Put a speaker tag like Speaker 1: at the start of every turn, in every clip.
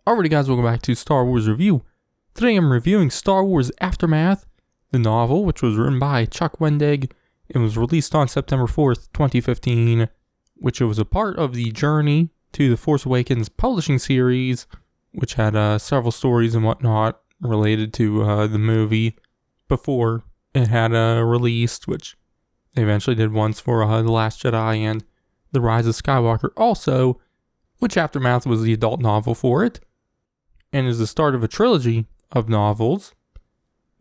Speaker 1: Alrighty guys, welcome back to Star Wars Review. Today I'm reviewing Star Wars Aftermath, the novel, which was written by Chuck Wendig and was released on September 4th, 2015, which was a part of the Journey to the Force Awakens publishing series, which had several stories and whatnot related to the movie before it had released, which they eventually did once for The Last Jedi and The Rise of Skywalker also, which Aftermath was the adult novel for it, and is the start of a trilogy of novels,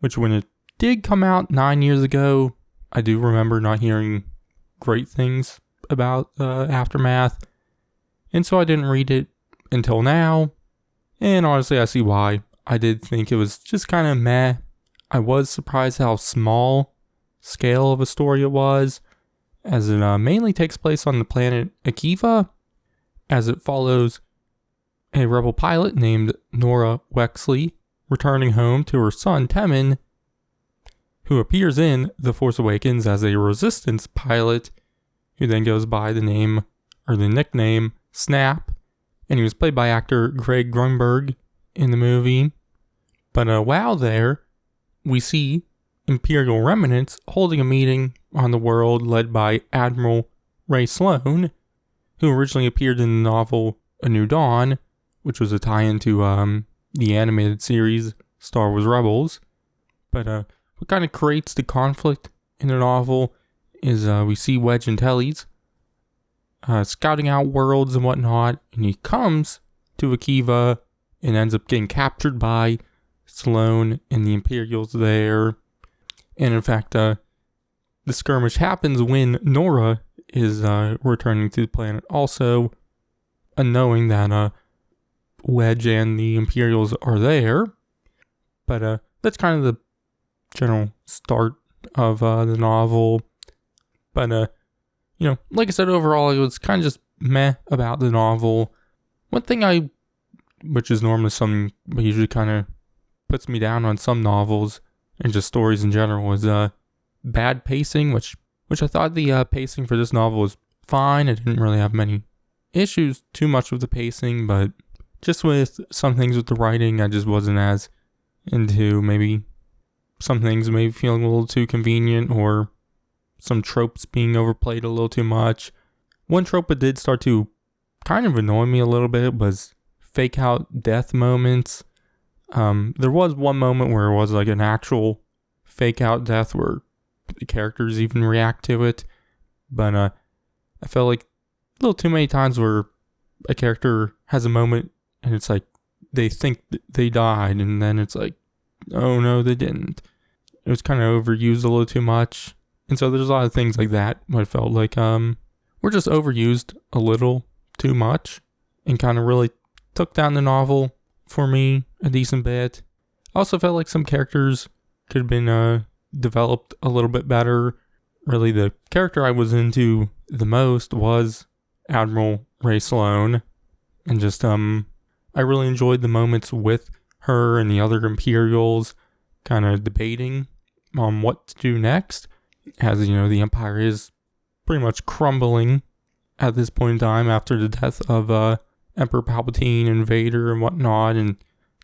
Speaker 1: which when it did come out 9 years ago, I do remember not hearing great things about Aftermath, and so I didn't read it until now, and honestly I see why. I did think it was just kind of meh. I was surprised how small scale of a story it was, as it mainly takes place on the planet Akiva, as it follows a rebel pilot named Nora Wexley returning home to her son Temin, who appears in The Force Awakens as a Resistance pilot, who then goes by the nickname Snap, and he was played by actor Greg Grunberg in the movie. But while there, we see Imperial remnants holding a meeting on the world led by Admiral Ray Sloan, who originally appeared in the novel A New Dawn, which was a tie-in to the animated series Star Wars Rebels. But what kind of creates the conflict in the novel is we see Wedge Antilles scouting out worlds and whatnot, and he comes to Akiva and ends up getting captured by Sloan and the Imperials there. And in fact, the skirmish happens when Nora is returning to the planet also, unknowing that Wedge and the Imperials are there. But that's kind of the general start of the novel. But, like I said, overall, it was kind of just meh about the novel. One thing which is normally something that usually kind of puts me down on some novels and just stories in general, is bad pacing, which I thought the pacing for this novel was fine. I didn't really have many issues too much with the pacing, but just with some things with the writing, I just wasn't as into. Maybe some things maybe feeling a little too convenient, or some tropes being overplayed a little too much. One trope that did start to kind of annoy me a little bit was fake out death moments. There was one moment where it was like an actual fake out death where the characters even react to it, but I felt like a little too many times where a character has a moment and it's like they think they died, and then it's like, oh no, they didn't. It was kind of overused a little too much, and so there's a lot of things like that I felt like were just overused a little too much, and kind of really took down the novel for me a decent bit. I also felt like some characters could have been developed a little bit better. Really, the character I was into the most was Admiral Ray Sloan, and just I really enjoyed the moments with her and the other Imperials kind of debating on what to do next, as the Empire is pretty much crumbling at this point in time after the death of Emperor Palpatine and Vader and whatnot, and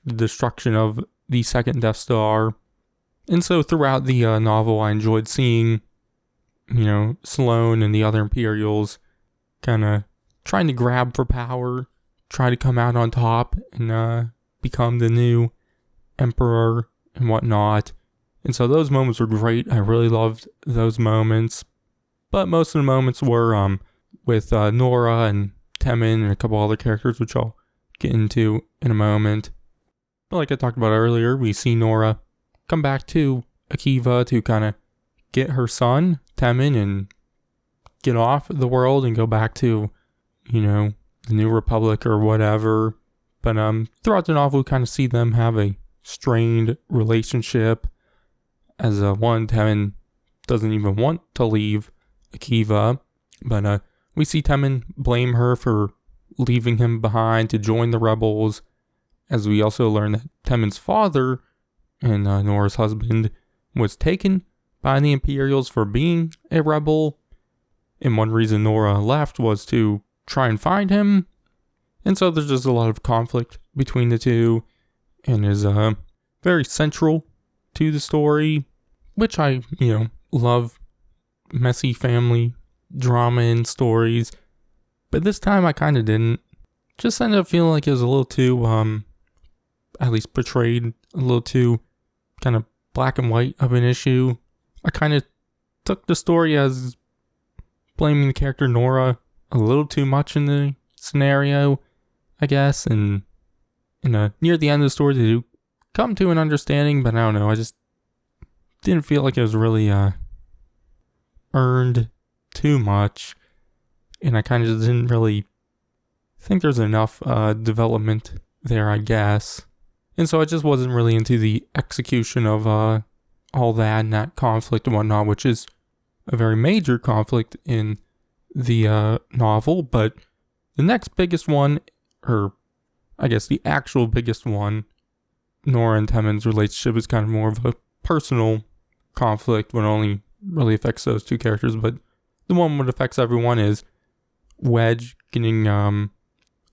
Speaker 1: the destruction of the second Death Star. And so throughout the novel, I enjoyed seeing, Sloan and the other Imperials kind of trying to grab for power, try to come out on top and become the new Emperor and whatnot. And so those moments were great. I really loved those moments. But most of the moments were with Nora and Temin and a couple other characters, which I'll get into in a moment. But like I talked about earlier, we see Nora come back to Akiva to kind of get her son, Temin, and get off the world and go back to, the New Republic or whatever. But throughout the novel, we kind of see them have a strained relationship, as Temin doesn't even want to leave Akiva, but we see Temin blame her for leaving him behind to join the rebels, as we also learn that Temin's father and Nora's husband was taken by the Imperials for being a rebel, and one reason Nora left was to try and find him, And so there's just a lot of conflict between the two, and is very central to the story, which I, love messy family drama and stories. But this time I kind of didn't. Just ended up feeling like it was a little too, at least portrayed a little too kind of black and white of an issue. I kind of took the story as blaming the character Nora a little too much in the scenario, I guess. And near the end of the story, they do come to an understanding, but I don't know. I just didn't feel like it was really earned too much. And I kind of just didn't really think there's enough development there, I guess. And so I just wasn't really into the execution of all that and that conflict and whatnot, which is a very major conflict in the novel. But the next biggest one, or I guess the actual biggest one, Nora and Temin's relationship is kind of more of a personal conflict when it only really affects those two characters. But the one that affects everyone is Wedge getting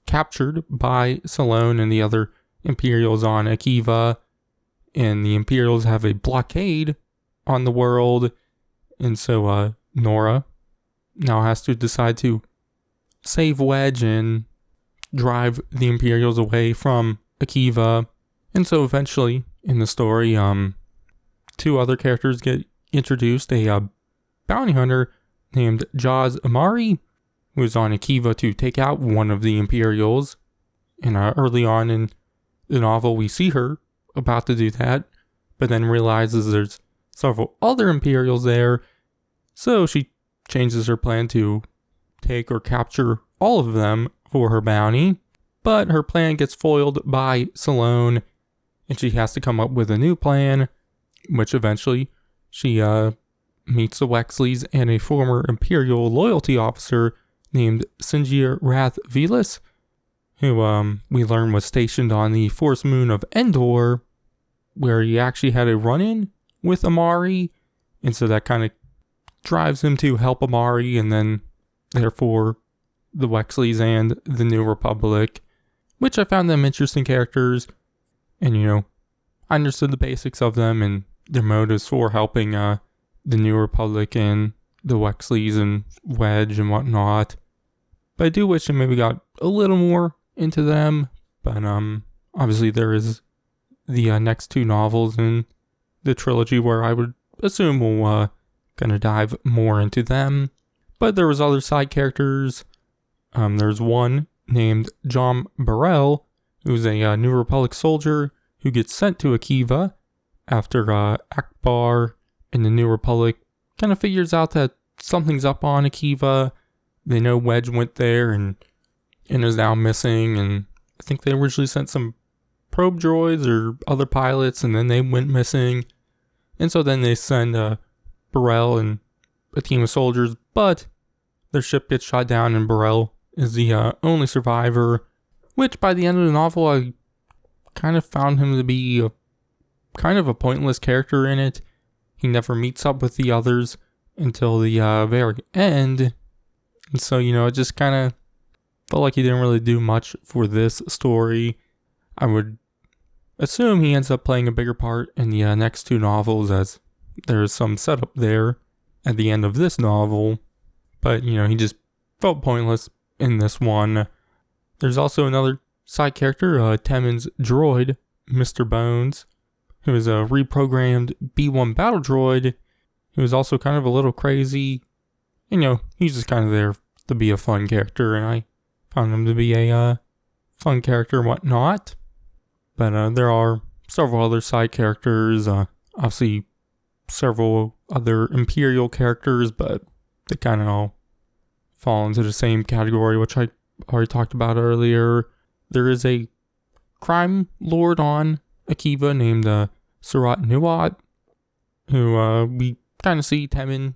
Speaker 1: captured by Salone and the other Imperials on Akiva, and the Imperials have a blockade on the world, and so Nora now has to decide to save Wedge and drive the Imperials away from Akiva. And so eventually in the story, two other characters get introduced. A bounty hunter named Jaws Amari, who is on Akiva to take out one of the Imperials. And early on in the novel, we see her about to do that, but then realizes there's several other Imperials there. So she changes her plan to take or capture all of them for her bounty. But her plan gets foiled by Salone, and she has to come up with a new plan, which eventually she meets the Wexleys and a former Imperial loyalty officer named Sinjir Rath Velas, who we learn was stationed on the Force Moon of Endor, where he actually had a run-in with Amari, and so that kind of drives him to help Amari, and then therefore the Wexleys and the New Republic, which I found them interesting characters, and I understood the basics of them and their motives for helping the New Republic and the Wexleys and Wedge and whatnot. But I do wish I maybe got a little more into them. But obviously there is the next two novels in the trilogy where I would assume we'll kind of dive more into them. But there was other side characters. There's one named John Burrell, who's a New Republic soldier who gets sent to Akiva after Akbar and the New Republic kind of figures out that something's up on Akiva. They know Wedge went there and is now missing, and I think they originally sent some probe droids or other pilots, and then they went missing. And so then they send Burrell and a team of soldiers, but their ship gets shot down, and Burrell is the only survivor, which by the end of the novel, I kind of found him to be kind of a pointless character in it. He never meets up with the others until the very end. And so, it just kind of felt like he didn't really do much for this story. I would assume he ends up playing a bigger part in the next two novels, as there's some setup there at the end of this novel. But, he just felt pointless in this one. There's also another side character, Temin's droid, Mr. Bones, who is a reprogrammed B-1 battle droid, who is also kind of a little crazy. He's just kind of there to be a fun character, and I found him to be a fun character and whatnot. But there are several other side characters, obviously several other Imperial characters, but they kind of all fall into the same category, which I already talked about earlier. There is a crime lord on Akiva named Surat Nuat, who we kind of see Temin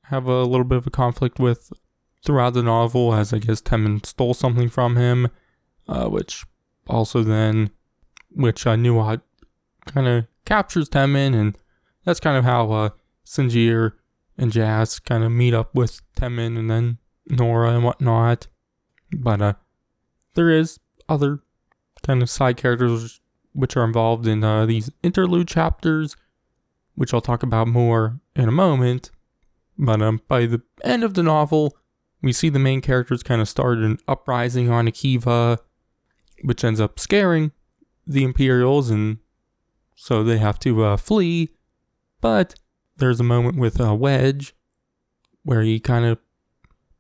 Speaker 1: have a little bit of a conflict with throughout the novel, as I guess Temin stole something from him, which Nuat kind of captures Temin, and that's kind of how Sinjir and Jazz kind of meet up with Temin and then Nora and whatnot. But there is other kind of side characters which are involved in these interlude chapters, which I'll talk about more in a moment. But by the end of the novel, we see the main characters kind of start an uprising on Akiva, which ends up scaring the Imperials, and so they have to flee. But there's a moment with Wedge where he kind of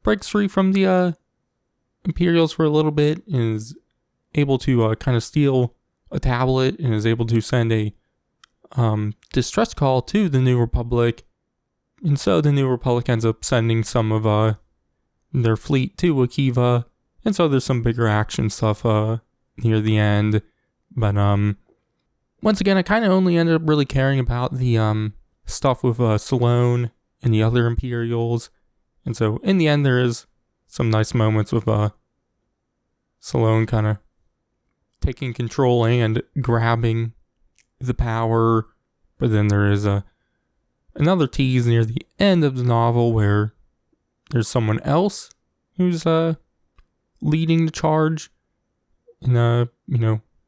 Speaker 1: breaks free from the Imperials for a little bit and is able to kind of steal a tablet and is able to send a distress call to the New Republic. And so the New Republic ends up sending some of their fleet to Akiva. And so there's some bigger action stuff near the end. But once again, I kind of only ended up really caring about the stuff with Salone and the other Imperials. And so in the end, there is some nice moments with Salone kind of taking control and grabbing the power. But then there is another tease near the end of the novel where there's someone else who's leading the charge. And,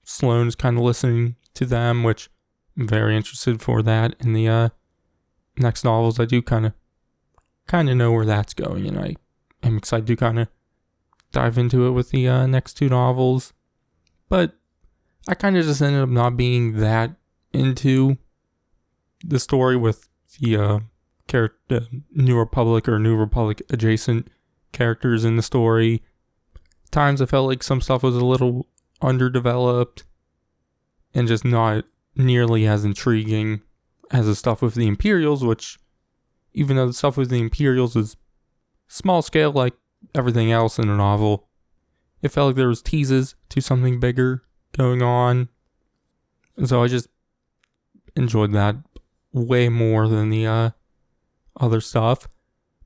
Speaker 1: Sloane is kind of listening to them, which I'm very interested for that in the next novels. I do kind of know where that's going, and I am excited to kind of dive into it with the next two novels. But I kind of just ended up not being that into the story with the New Republic or New Republic adjacent characters in the story. At times I felt like some stuff was a little underdeveloped and just not nearly as intriguing as the stuff with the Imperials, which, even though the stuff with the Imperials is small scale like everything else in the novel, it felt like there was teases to something bigger going on. And so I just enjoyed that way more than the other stuff.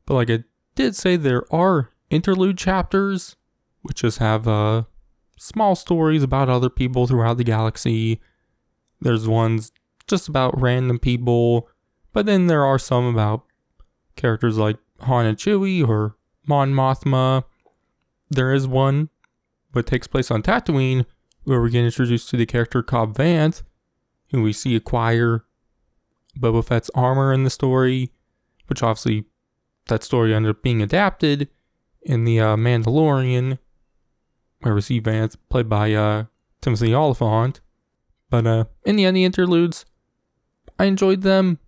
Speaker 1: But like I did say, there are interlude chapters which just have small stories about other people throughout the galaxy. There's ones just about random people, but then there are some about characters like Han and Chewie or Mon Mothma. There is one that takes place on Tatooine where we get introduced to the character Cobb Vanth, who we see acquire Boba Fett's armor in the story, which obviously that story ended up being adapted in the Mandalorian, where we see Vanth played by Timothy Oliphant. But in the end, the interludes, I enjoyed them,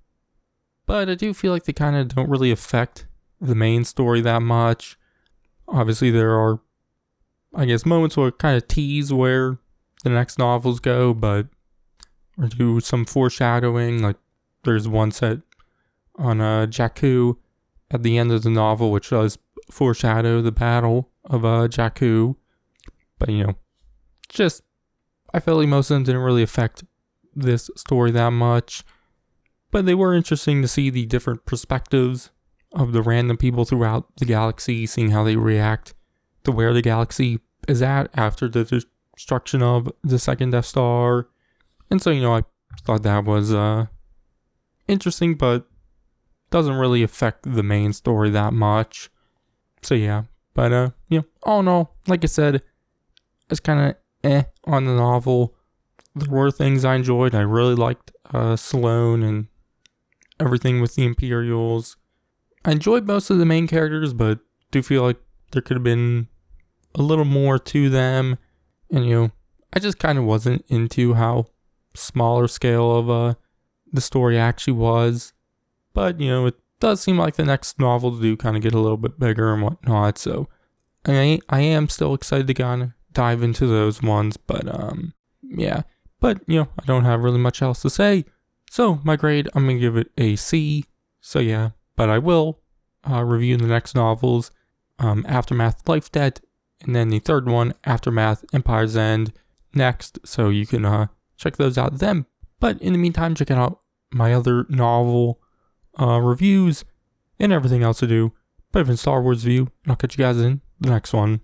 Speaker 1: but I do feel like they kind of don't really affect the main story that much. Obviously, there are, I guess, moments where it kind of tease where the next novels go, but or do some foreshadowing. Like there's one set on Jakku at the end of the novel, which does foreshadow the battle of Jakku. But just I felt like most of them didn't really affect this story that much. But they were interesting to see the different perspectives of the random people throughout the galaxy, seeing how they react to where the galaxy is at after the destruction of the second Death Star. And so, I thought that was interesting, but doesn't really affect the main story that much. So yeah, but all in all, like I said, it's kind of on the novel. There were things I enjoyed. I really liked Salone and everything with the Imperials. I enjoyed most of the main characters, but do feel like there could have been a little more to them. And I just kind of wasn't into how smaller scale of the story actually was. But it does seem like the next novels do kind of get a little bit bigger and whatnot. So I am still excited to kind of dive into those ones. But yeah. But I don't have really much else to say. So my grade, I'm gonna give it a C. So yeah. But I will review the next novels, Aftermath, Life Debt, and then the third one, Aftermath, Empire's End, next. So you can check those out then. But in the meantime, check out my other novel reviews and everything else to do. But even Star Wars view, and I'll catch you guys in the next one.